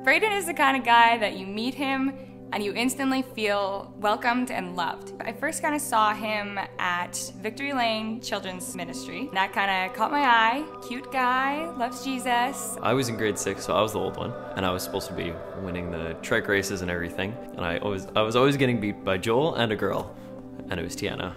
Braden is the kind of guy that you meet him and you instantly feel welcomed and loved. I first kind of saw him at Victory Lane Children's Ministry. That kind of caught my eye. Cute guy, loves Jesus. I was in grade 6, so I was the old one, and I was supposed to be winning the trike races and everything. And I was always getting beat by Joel and a girl, and it was Tiana.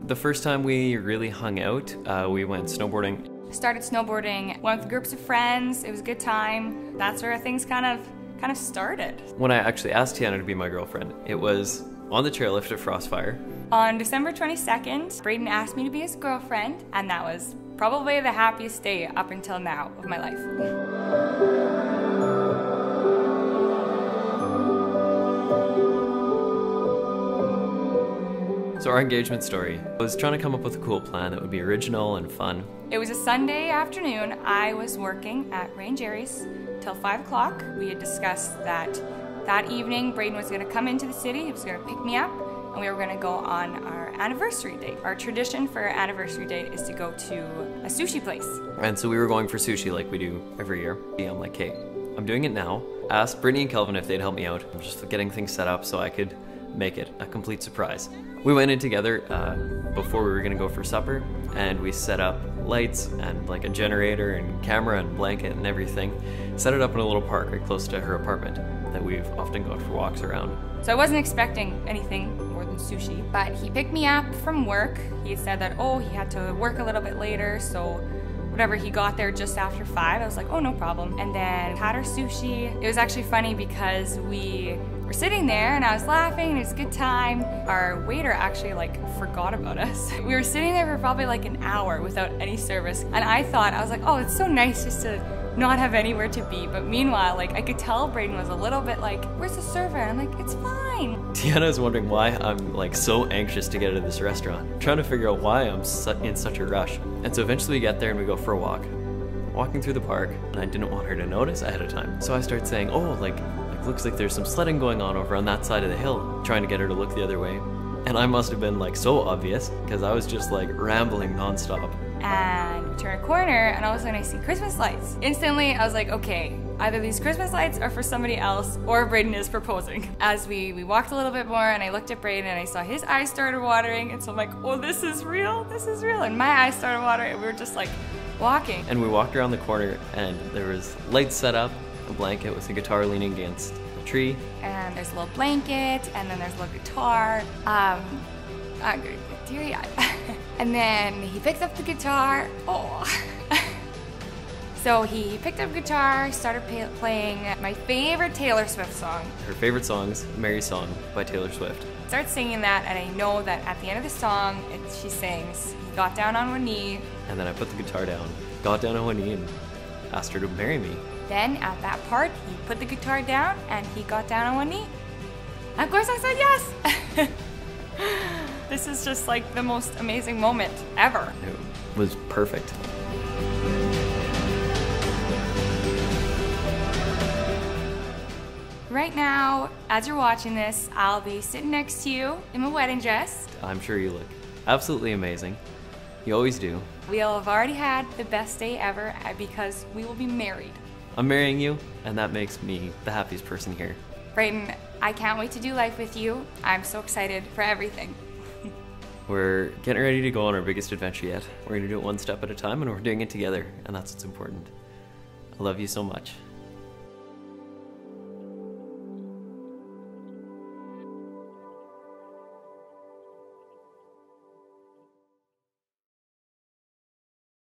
The first time we really hung out, we went snowboarding. Started snowboarding, went with groups of friends. It was a good time. That's where things kind of started. When I actually asked Tiana to be my girlfriend, it was on the chairlift at Frostfire. On December 22nd, Braden asked me to be his girlfriend, and that was probably the happiest day up until now of my life. So our engagement story was trying to come up with a cool plan that would be original and fun. It was a Sunday afternoon. I was working at Ray & Jerry's till 5 o'clock. We had discussed that evening Braden was going to come into the city, he was going to pick me up, and we were going to go on our anniversary date. Our tradition for our anniversary date is to go to a sushi place. And so we were going for sushi like we do every year. I'm like, hey, I'm doing it now. I asked Brittany and Kelvin if they'd help me out. I'm just getting things set up so I could make it a complete surprise. We went in together before we were gonna go for supper, and we set up lights and like a generator and camera and blanket and everything. Set it up in a little park right close to her apartment that we've often gone for walks around. So I wasn't expecting anything more than sushi, but he picked me up from work. He had said that, oh, he had to work a little bit later, so whatever, he got there just after 5. I was like, oh, no problem. And then had our sushi. It was actually funny because we were sitting there and I was laughing and it was a good time. Our waiter actually forgot about us. We were sitting there for probably an hour without any service. And I was like, oh, it's so nice just to not have anywhere to be. But meanwhile, I could tell Braden was a little bit like, where's the server? And I'm like, it's fine. Tiana is wondering why I'm so anxious to get out of this restaurant. I'm trying to figure out why I'm in such a rush. And so eventually we get there and we go for a walk. Walking through the park, and I didn't want her to notice ahead of time. So I start saying, oh, looks like there's some sledding going on over on that side of the hill, trying to get her to look the other way. And I must have been so obvious, because I was just rambling nonstop. And we turn a corner, and all of a sudden I see Christmas lights. Instantly, I was like, okay, either these Christmas lights are for somebody else, or Braden is proposing. As we walked a little bit more, and I looked at Braden, and I saw his eyes started watering, and so I'm like, oh, this is real, and my eyes started watering, and we were just walking. And we walked around the corner, and there was lights set up, a blanket with a guitar leaning against a tree. And there's a little blanket, and then there's a little guitar. I'm gonna get teary-eyed. And then he picks up the guitar. Oh. So he picked up guitar, started playing my favorite Taylor Swift song. Her favorite song's Mary Song by Taylor Swift. Started singing that, and I know that at the end of the song, she sings, he got down on one knee. And then I put the guitar down, got down on one knee, and asked her to marry me. Then at that part, he put the guitar down and he got down on one knee. And of course I said yes! This is just the most amazing moment ever. It was perfect. Right now, as you're watching this, I'll be sitting next to you in my wedding dress. I'm sure you look absolutely amazing. You always do. We'll have already had the best day ever because we will be married. I'm marrying you, and that makes me the happiest person here. Braden, I can't wait to do life with you. I'm so excited for everything. We're getting ready to go on our biggest adventure yet. We're gonna do it one step at a time, and we're doing it together, and that's what's important. I love you so much.